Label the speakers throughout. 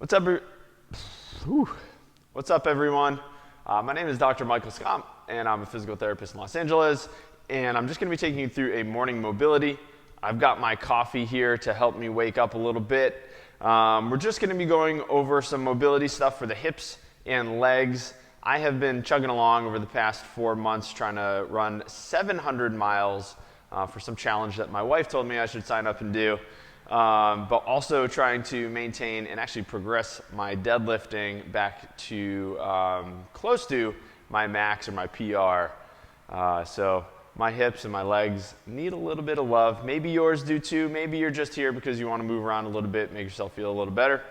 Speaker 1: What's up, What's up, everyone? My name is Dr. Michael Scott, and I'm a physical therapist in Los Angeles, and I'm just going to be taking you through a morning mobility. I've got my coffee here to help me wake up a little bit. We're just going to be going over some mobility stuff for the hips and legs. I have been chugging along over the past 4 months trying to run 700 miles for some challenge that my wife told me I should sign up and do. But also trying to maintain and actually progress my deadlifting back to close to my max or my PR. So my hips and my legs need a little bit of love. Maybe yours do too. Maybe you're just here because you want to move around a little bit, make yourself feel a little better.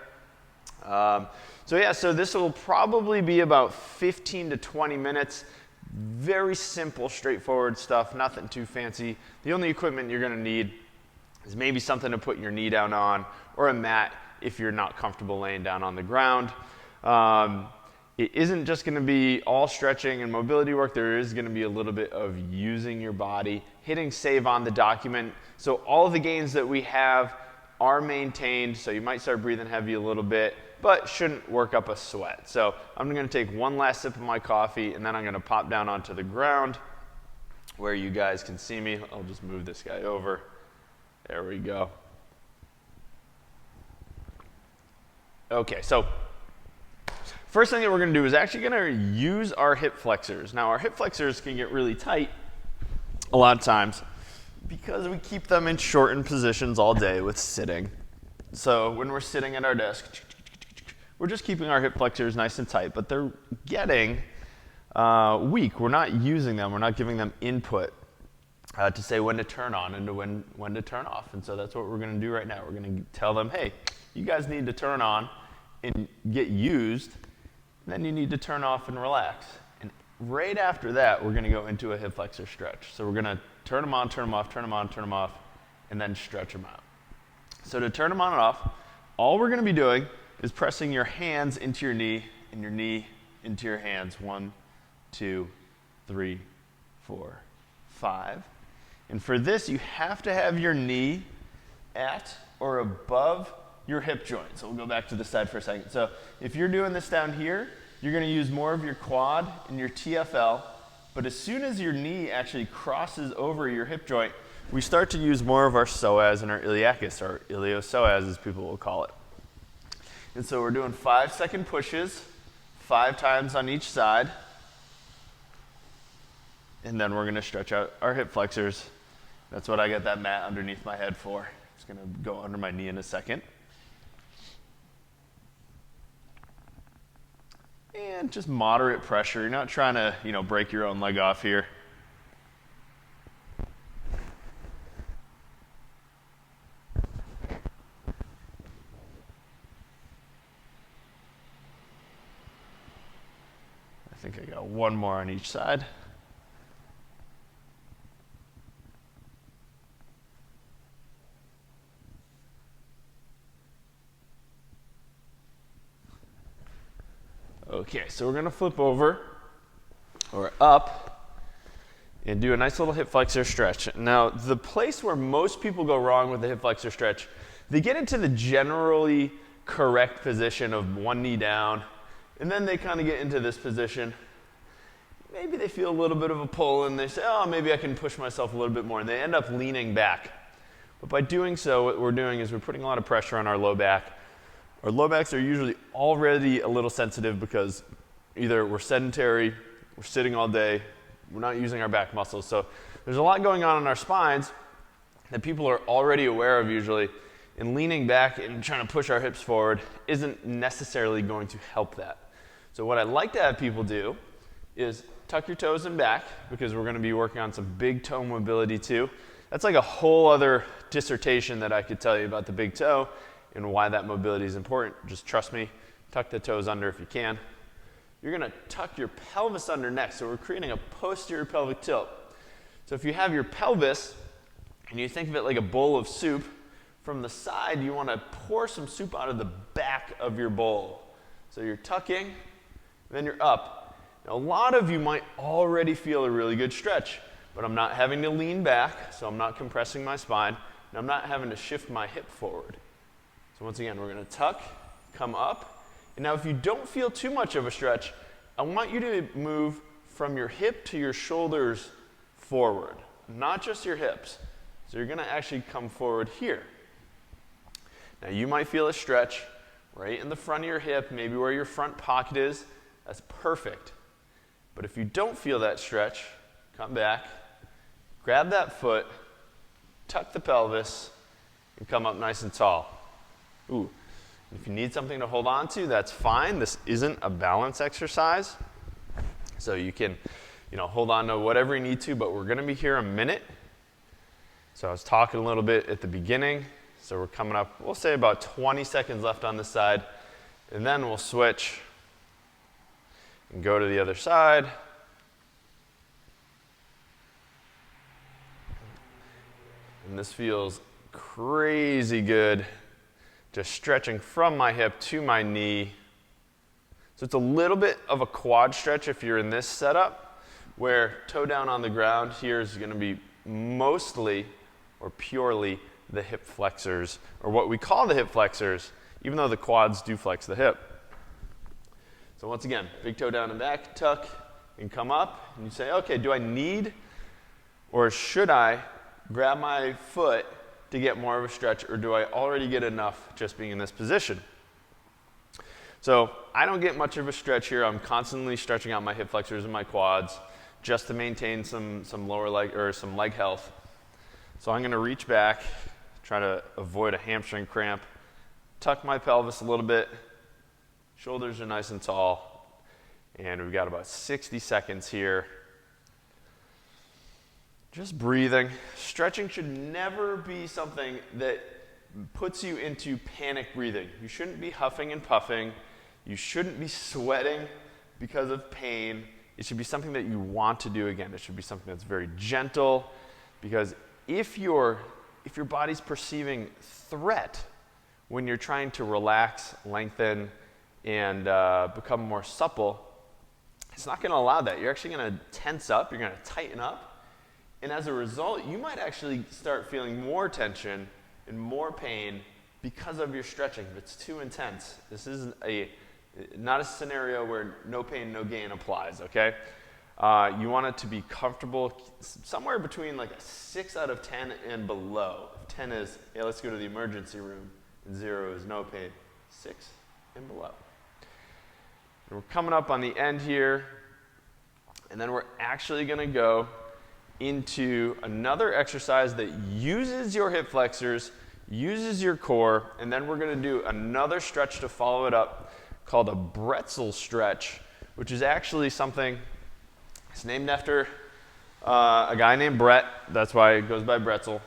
Speaker 1: So this will probably be about 15 to 20 minutes. Very simple, straightforward stuff, nothing too fancy. The only equipment you're going to need is maybe something to put your knee down on, or a mat if you're not comfortable laying down on the ground. It isn't just going to be all stretching and mobility work. There is going to be a little bit of using your body, hitting save on the document. So all of the gains that we have are maintained, so you might start breathing heavy a little bit, but shouldn't work up a sweat. So I'm going to take one last sip of my coffee, and then I'm going to pop down onto the ground where you guys can see me. I'll just move this guy over. There we go. Okay, so first thing that we're going to do is actually going to use our hip flexors. Now, our hip flexors can get really tight a lot of times because we keep them in shortened positions all day with sitting. So when we're sitting at our desk, we're just keeping our hip flexors nice and tight, but they're getting weak. We're not using them. We're not giving them input to say when to turn on and to when to turn off. And so that's what we're going to do right now. We're going to tell them, hey, you guys need to turn on and get used, and then you need to turn off and relax. And right after that, we're going to go into a hip flexor stretch. So we're going to turn them on, turn them off, turn them on, turn them off, and then stretch them out. So to turn them on and off, all we're going to be doing is pressing your hands into your knee and your knee into your hands. 1, 2, 3, 4, 5. And for this, you have to have your knee at or above your hip joint. So we'll go back to the side for a second. So if you're doing this down here, you're going to use more of your quad and your TFL. But as soon as your knee actually crosses over your hip joint, we start to use more of our psoas and our iliacus, or iliopsoas as people will call it. And so we're doing 5-second pushes, 5 times on each side. And then we're going to stretch out our hip flexors. That's what I got that mat underneath my head for. It's going to go under my knee in a second. And just moderate pressure. You're not trying to, break your own leg off here. I think I got one more on each side. Okay, so we're going to flip over or up and do a nice little hip flexor stretch. Now, the place where most people go wrong with the hip flexor stretch, they get into the generally correct position of one knee down, and then they kind of get into this position. Maybe they feel a little bit of a pull, and they say, oh, maybe I can push myself a little bit more, and they end up leaning back. But by doing so, what we're doing is we're putting a lot of pressure on our low back. Our low backs are usually already a little sensitive because either we're sedentary, we're sitting all day, we're not using our back muscles. So there's a lot going on in our spines that people are already aware of usually, and leaning back and trying to push our hips forward isn't necessarily going to help that. So what I like to have people do is tuck your toes in back, because we're going to be working on some big toe mobility too. That's like a whole other dissertation that I could tell you about the big toe and why that mobility is important. Just trust me, tuck the toes under if you can. You're going to tuck your pelvis under next, so we're creating a posterior pelvic tilt. So if you have your pelvis, and you think of it like a bowl of soup, from the side you want to pour some soup out of the back of your bowl. So you're tucking, then you're up. Now, a lot of you might already feel a really good stretch, but I'm not having to lean back, so I'm not compressing my spine, and I'm not having to shift my hip forward. So once again, we're going to tuck come up. And now if you don't feel too much of a stretch, I want you to move from your hip to your shoulders forward, not just your hips. So you're gonna actually come forward here. Now you might feel a stretch right in the front of your hip, maybe where your front pocket is. That's perfect. But if you don't feel that stretch, come back, grab that foot, tuck the pelvis, and come up nice and tall. Ooh. If you need something to hold on to, that's fine. This isn't a balance exercise. So you can, hold on to whatever you need to, but we're gonna be here a minute. So I was talking a little bit at the beginning. So we're coming up, we'll say about 20 seconds left on this side, and then we'll switch and go to the other side. And this feels crazy good. Just stretching from my hip to my knee. So it's a little bit of a quad stretch if you're in this setup, where toe down on the ground here is going to be mostly or purely the hip flexors, or what we call the hip flexors, even though the quads do flex the hip. So once again, big toe down and back, tuck, and come up. And you say, okay, do I need or should I grab my foot to get more of a stretch, or do I already get enough just being in this position? So I don't get much of a stretch here. I'm constantly stretching out my hip flexors and my quads just to maintain some lower leg or some leg health. So I'm going to reach back, try to avoid a hamstring cramp, tuck my pelvis a little bit, shoulders are nice and tall, and we've got about 60 seconds here. Just breathing. Stretching should never be something that puts you into panic breathing. You shouldn't be huffing and puffing. You shouldn't be sweating because of pain. It should be something that you want to do again. It should be something that's very gentle, because if your body's perceiving threat when you're trying to relax, lengthen, and become more supple, it's not going to allow that. You're actually going to tense up. You're going to tighten up. And as a result, you might actually start feeling more tension and more pain because of your stretching if it's too intense. This isn't not a scenario where no pain, no gain applies, okay? You want it to be comfortable, somewhere between like a 6 out of 10 and below. If 10 is, yeah, let's go to the emergency room, and 0 is no pain, 6 and below. And we're coming up on the end here, and then we're actually gonna go into another exercise that uses your hip flexors, uses your core, and then we're going to do another stretch to follow it up called a Bretzel stretch, which is actually something, it's named after a guy named Brett. That's why it goes by Bretzel.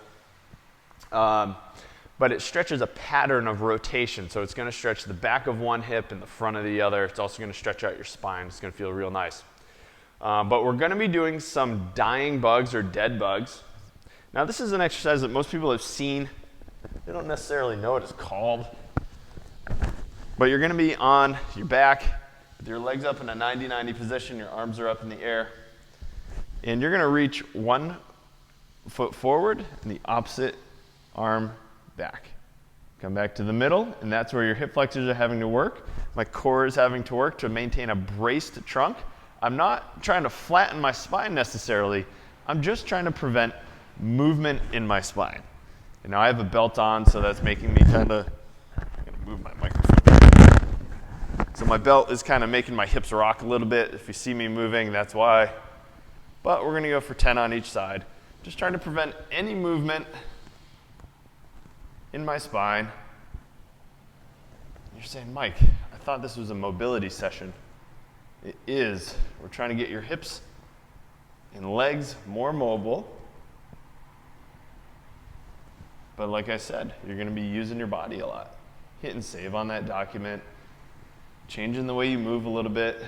Speaker 1: But it stretches a pattern of rotation. So it's going to stretch the back of one hip and the front of the other. It's also going to stretch out your spine. It's going to feel real nice. But we're going to be doing some dying bugs or dead bugs. Now this is an exercise that most people have seen. They don't necessarily know what it's called. But you're going to be on your back with your legs up in a 90-90 position. Your arms are up in the air. And you're going to reach one foot forward and the opposite arm back. Come back to the middle, and that's where your hip flexors are having to work. My core is having to work to maintain a braced trunk. I'm not trying to flatten my spine necessarily. I'm just trying to prevent movement in my spine. And now I have a belt on, so that's making me kind of, I'm going to move my microphone. So my belt is kind of making my hips rock a little bit. If you see me moving, that's why. But we're going to go for 10 on each side. Just trying to prevent any movement in my spine. You're saying, Mike, I thought this was a mobility session. It is. We're trying to get your hips and legs more mobile. But like I said, you're going to be using your body a lot. Hit and save on that document. Changing the way you move a little bit.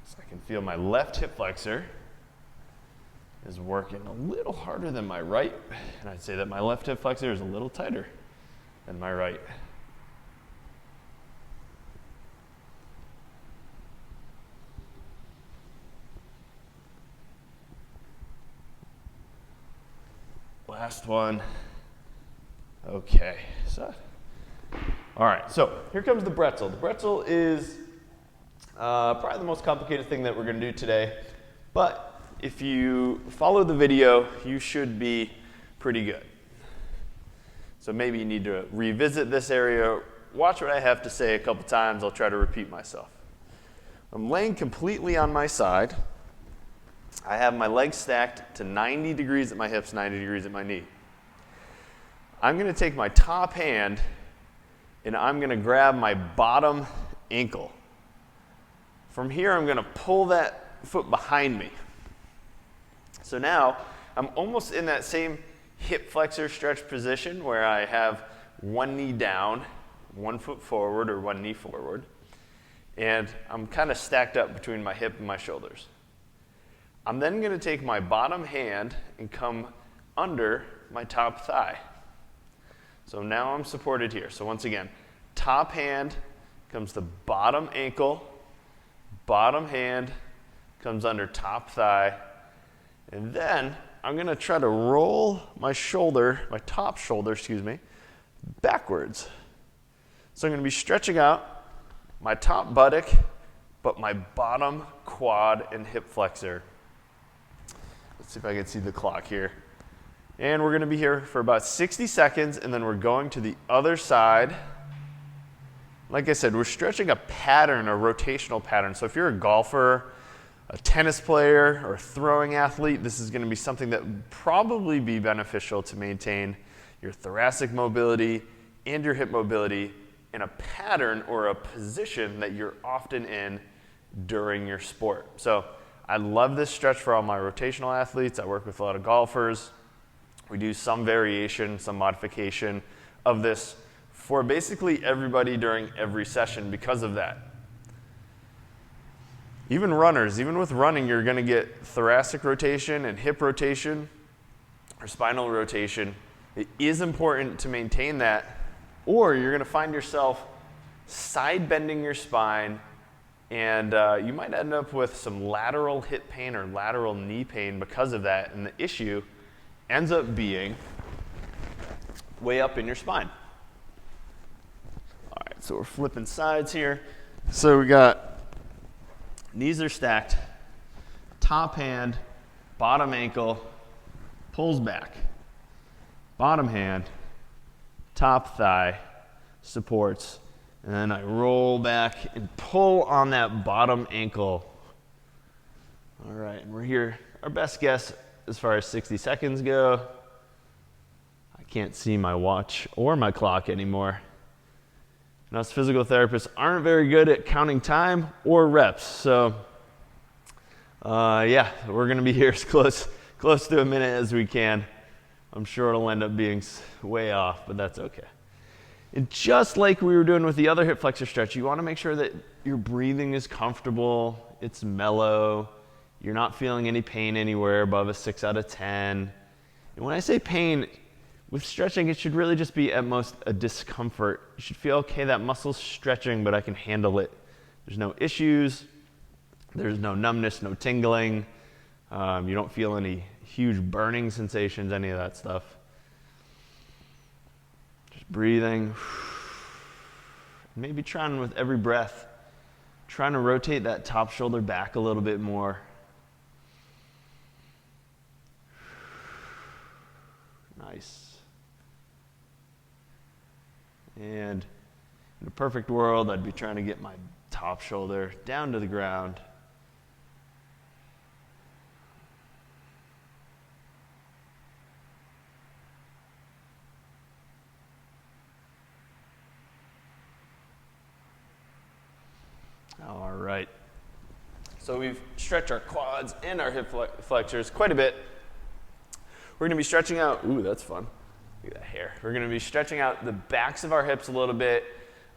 Speaker 1: So I can feel my left hip flexor is working a little harder than my right. And I'd say that my left hip flexor is a little tighter than my right. last one. Okay, so, all right, so here comes the Bretzel. The Bretzel is probably the most complicated thing that we're gonna do today, but if you follow the video, you should be pretty good. So maybe you need to revisit this area, watch what I have to say a couple times, I'll try to repeat myself. I'm laying completely on my side. I have my legs stacked to 90 degrees at my hips, 90 degrees at my knee. I'm gonna take my top hand and I'm gonna grab my bottom ankle. From here, I'm gonna pull that foot behind me. So now, I'm almost in that same hip flexor stretch position where I have one knee down, 1 foot forward or one knee forward, and I'm kind of stacked up between my hip and my shoulders. I'm then gonna take my bottom hand and come under my top thigh. So now I'm supported here. So once again, top hand comes the bottom ankle, bottom hand comes under top thigh, and then I'm gonna try to roll my shoulder, my top shoulder, excuse me, backwards. So I'm gonna be stretching out my top buttock, but my bottom quad and hip flexor. Let's see if I can see the clock here. And we're gonna be here for about 60 seconds, and then we're going to the other side. Like I said, we're stretching a pattern, a rotational pattern. So if you're a golfer, a tennis player, or a throwing athlete, this is gonna be something that would probably be beneficial to maintain your thoracic mobility and your hip mobility in a pattern or a position that you're often in during your sport. So I love this stretch for all my rotational athletes. I work with a lot of golfers. We do some variation, some modification of this for basically everybody during every session because of that. Even runners, even with running, you're gonna get thoracic rotation and hip rotation or spinal rotation. It is important to maintain that, or you're gonna find yourself side bending your spine, and you might end up with some lateral hip pain or lateral knee pain because of that, and the issue ends up being way up in your spine. All right, so we're flipping sides here. So we got knees are stacked, top hand, bottom ankle, pulls back, bottom hand, top thigh, supports, and then I roll back and pull on that bottom ankle. All right, and we're here. Our best guess as far as 60 seconds go. I can't see my watch or my clock anymore. And us physical therapists aren't very good at counting time or reps. So yeah, we're gonna be here as close to a minute as we can. I'm sure it'll end up being way off, but that's okay. And just like we were doing with the other hip flexor stretch, you wanna make sure that your breathing is comfortable, it's mellow, you're not feeling any pain anywhere above a 6 out of 10. And when I say pain, with stretching, it should really just be at most a discomfort. You should feel, okay, that muscle's stretching, but I can handle it. There's no issues, there's no numbness, no tingling. You don't feel any huge burning sensations, any of that stuff. Just breathing. Maybe trying with every breath, trying to rotate that top shoulder back a little bit more. Nice. And in a perfect world, I'd be trying to get my top shoulder down to the ground. All right. So we've stretched our quads and our hip flexors quite a bit. We're gonna be stretching out, ooh, that's fun. Look at that hair. We're gonna be stretching out the backs of our hips a little bit.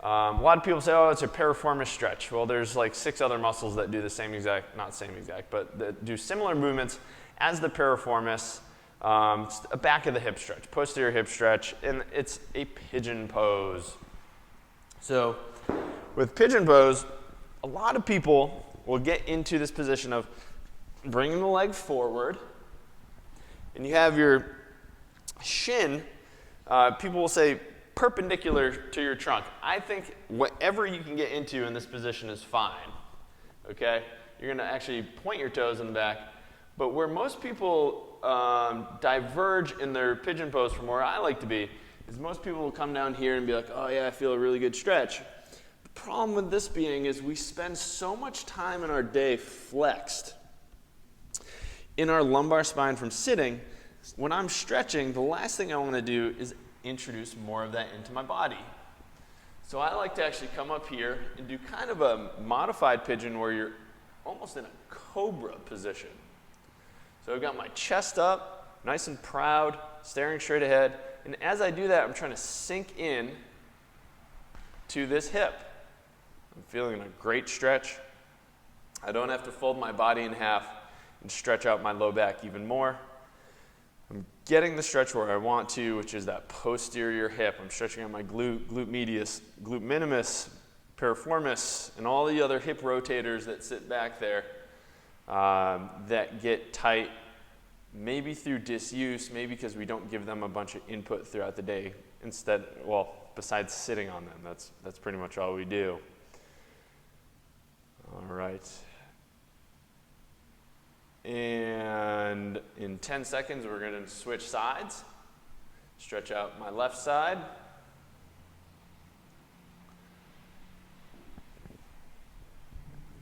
Speaker 1: A lot of people say, oh, it's a piriformis stretch. Well, there's like 6 other muscles that do the same exact, not same exact, but that do similar movements as the piriformis. It's a back of the hip stretch, posterior hip stretch, and it's a pigeon pose. So with pigeon pose, a lot of people will get into this position of bringing the leg forward, and you have your Shin, people will say perpendicular to your trunk. I think whatever you can get into in this position is fine, okay? You're gonna actually point your toes in the back, but where most people diverge in their pigeon pose from where I like to be is most people will come down here and be like, oh yeah, I feel a really good stretch. The problem with this being is we spend so much time in our day flexed in our lumbar spine from sitting. When I'm stretching, the last thing I want to do is introduce more of that into my body. So I like to actually come up here and do kind of a modified pigeon where you're almost in a cobra position. So I've got my chest up, nice and proud, staring straight ahead. And as I do that, I'm trying to sink in to this hip. I'm feeling a great stretch. I don't have to fold my body in half and stretch out my low back even more. I'm getting the stretch where I want to, which is that posterior hip. I'm stretching out my glute medius, glute minimus, piriformis, and all the other hip rotators that sit back there that get tight, maybe through disuse, maybe because we don't give them a bunch of input throughout the day. Instead, well, besides sitting on them, that's pretty much all we do. All right. And in 10 seconds, we're going to switch sides. Stretch out my left side.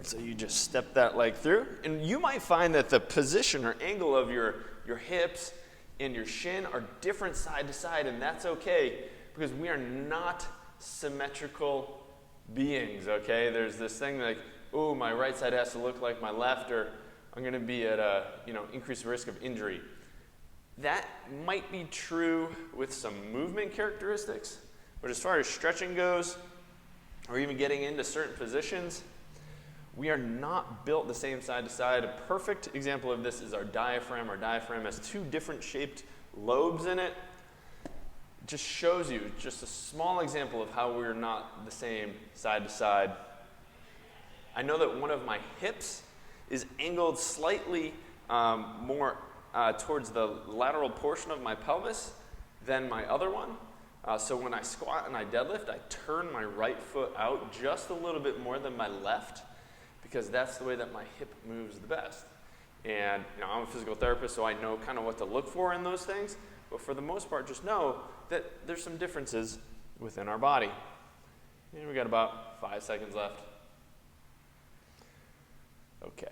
Speaker 1: So you just step that leg through. And you might find that the position or angle of your hips and your shin are different side to side, and that's okay because we are not symmetrical beings, okay? There's this thing like, oh, my right side has to look like my left, or I'm going to be at a increased risk of injury. That might be true with some movement characteristics, but as far as stretching goes, or even getting into certain positions, we are not built the same side to side. A perfect example of this is our diaphragm. Our diaphragm has two different shaped lobes in it. It just shows you just a small example of how we're not the same side to side. I know that one of my hips is angled slightly more towards the lateral portion of my pelvis than my other one. So when I squat and I deadlift, I turn my right foot out just a little bit more than my left because that's the way that my hip moves the best. And I'm a physical therapist, so I know kind of what to look for in those things. But for the most part, just know that there's some differences within our body. And we got about 5 seconds left. Okay.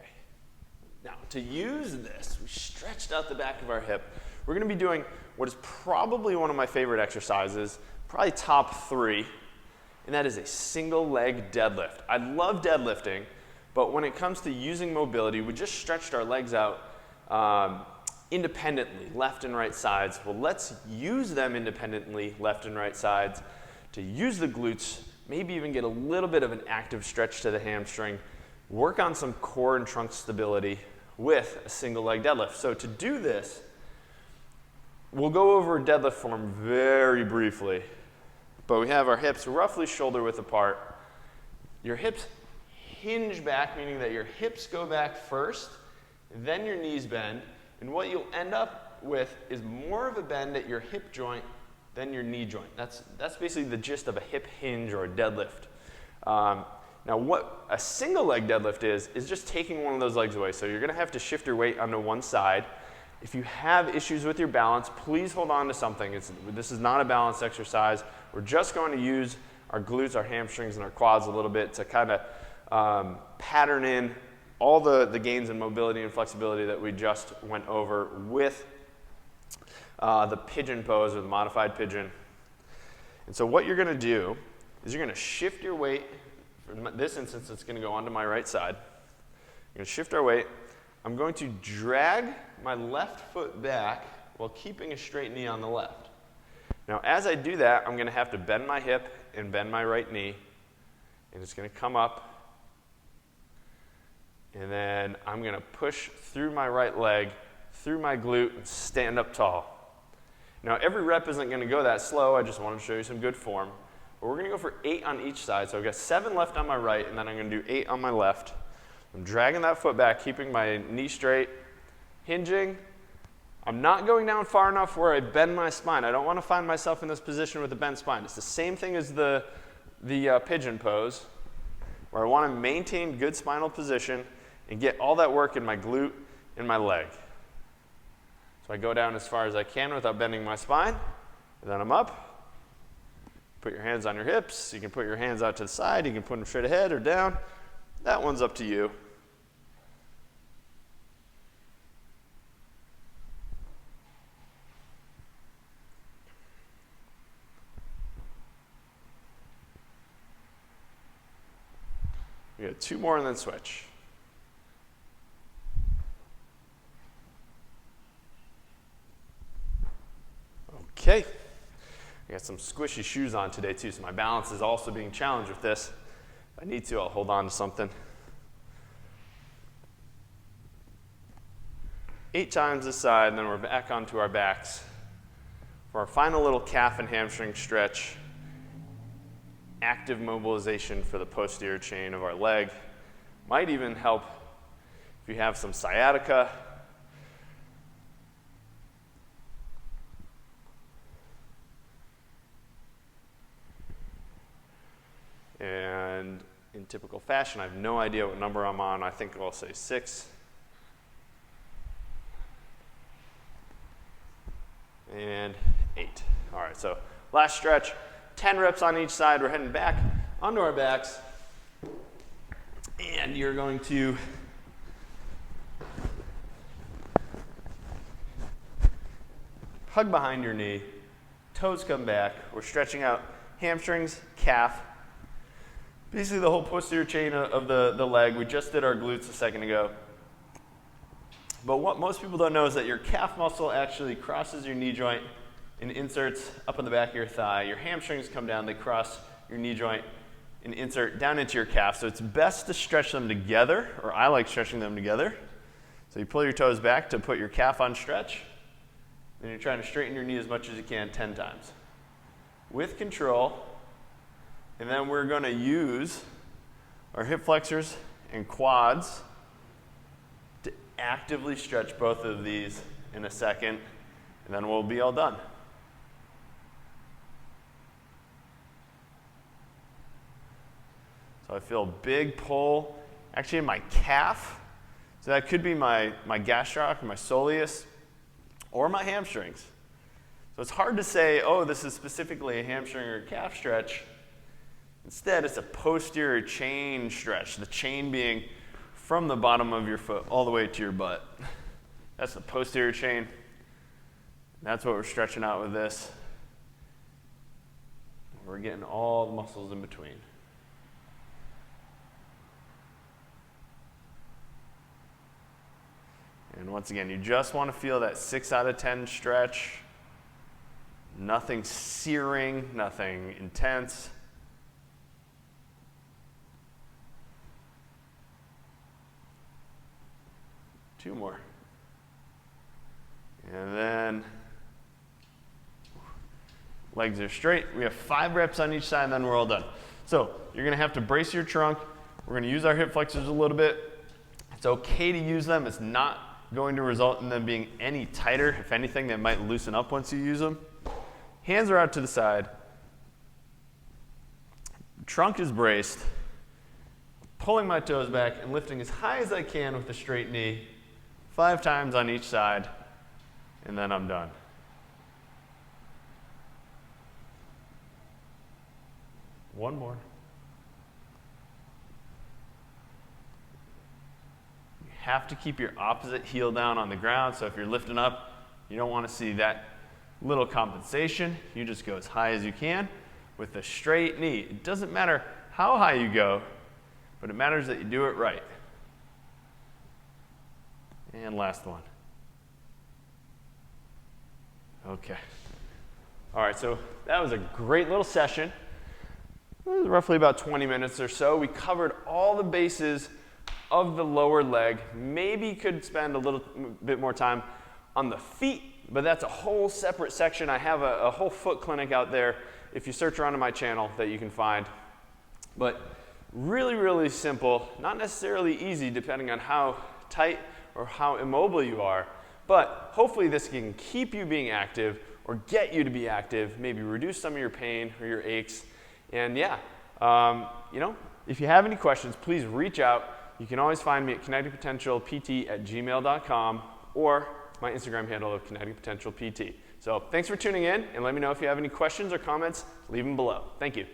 Speaker 1: Now, to use this, we stretched out the back of our hip. We're going to be doing what is probably one of my favorite exercises, probably top 3, and that is a single leg deadlift. I love deadlifting, but when it comes to using mobility, we just stretched our legs out independently, left and right sides. Well, let's use them independently, left and right sides, to use the glutes, maybe even get a little bit of an active stretch to the hamstring, work on some core and trunk stability with a single leg deadlift. So to do this, we'll go over deadlift form very briefly, but we have our hips roughly shoulder width apart. Your hips hinge back, meaning that your hips go back first, then your knees bend, and what you'll end up with is more of a bend at your hip joint than your knee joint. That's basically the gist of a hip hinge or a deadlift. Now what a single leg deadlift is just taking one of those legs away. So you're gonna have to shift your weight onto one side. If you have issues with your balance, please hold on to something. This is not a balance exercise. We're just going to use our glutes, our hamstrings, and our quads a little bit to kind of pattern in all the gains in mobility and flexibility that we just went over with the pigeon pose or the modified pigeon. And so what you're gonna do is you're gonna shift your weight. In this instance, it's going to go onto my right side. I'm going to shift our weight. I'm going to drag my left foot back while keeping a straight knee on the left. Now, as I do that, I'm going to have to bend my hip and bend my right knee. And it's going to come up. And then I'm going to push through my right leg, through my glute, and stand up tall. Now, every rep isn't going to go that slow. I just wanted to show you some good form. But we're going to go for 8 on each side. So I've got 7 left on my right, and then I'm going to do 8 on my left. I'm dragging that foot back, keeping my knee straight, hinging, I'm not going down far enough where I bend my spine. I don't want to find myself in this position with a bent spine. It's the same thing as the pigeon pose, where I want to maintain good spinal position and get all that work in my glute and my leg. So I go down as far as I can without bending my spine, and then I'm up. Put your hands on your hips. You can put your hands out to the side. You can put them straight ahead or down. That one's up to you. We got 2 more and then switch. Okay. I got some squishy shoes on today too, so my balance is also being challenged with this. If I need to, I'll hold on to something. 8 times this side, and then we're back onto our backs for our final little calf and hamstring stretch. Active mobilization for the posterior chain of our leg. Might even help if you have some sciatica. And in typical fashion, I have no idea what number I'm on. I think I'll say 6. And 8. All right, so last stretch. 10 reps on each side. We're heading back onto our backs. And you're going to hug behind your knee. Toes come back. We're stretching out hamstrings, calf. Basically the whole posterior chain of the leg. We just did our glutes a second ago. But what most people don't know is that your calf muscle actually crosses your knee joint and inserts up on the back of your thigh. Your hamstrings come down, they cross your knee joint and insert down into your calf. So it's best to stretch them together, or I like stretching them together. So you pull your toes back to put your calf on stretch, then you're trying to straighten your knee as much as you can 10 times. With control, and then we're gonna use our hip flexors and quads to actively stretch both of these in a second, and then we'll be all done. So I feel a big pull, actually in my calf. So that could be my gastroc, my soleus, or my hamstrings. So it's hard to say, oh, this is specifically a hamstring or calf stretch. Instead, it's a posterior chain stretch, the chain being from the bottom of your foot all the way to your butt. That's the posterior chain. That's what we're stretching out with this. We're getting all the muscles in between. And once again, you just want to feel that 6 out of 10 stretch. Nothing searing, nothing intense. Two more. And then legs are straight. We have 5 reps on each side, and then we're all done. So you're going to have to brace your trunk. We're going to use our hip flexors a little bit. It's okay to use them. It's not going to result in them being any tighter. If anything, they might loosen up once you use them. Hands are out to the side. Trunk is braced. Pulling my toes back and lifting as high as I can with a straight knee. 5 times on each side, and then I'm done. One more. You have to keep your opposite heel down on the ground, so if you're lifting up, you don't want to see that little compensation. You just go as high as you can with a straight knee. It doesn't matter how high you go, but it matters that you do it right. And last one. Okay. All right, so that was a great little session. It was roughly about 20 minutes or so. We covered all the bases of the lower leg. Maybe could spend a little bit more time on the feet, but that's a whole separate section. I have a whole foot clinic out there if you search around on my channel that you can find. But really, really simple, not necessarily easy depending on how tight or how immobile you are, But hopefully this can keep you being active or get you to be active, maybe reduce some of your pain or your aches. And yeah, you know, if you have any questions, please reach out. You can always find me at kineticpotentialpt@gmail.com or my Instagram handle of kineticpotentialpt. So thanks for tuning in, and let me know if you have any questions or comments. Leave them below. Thank you.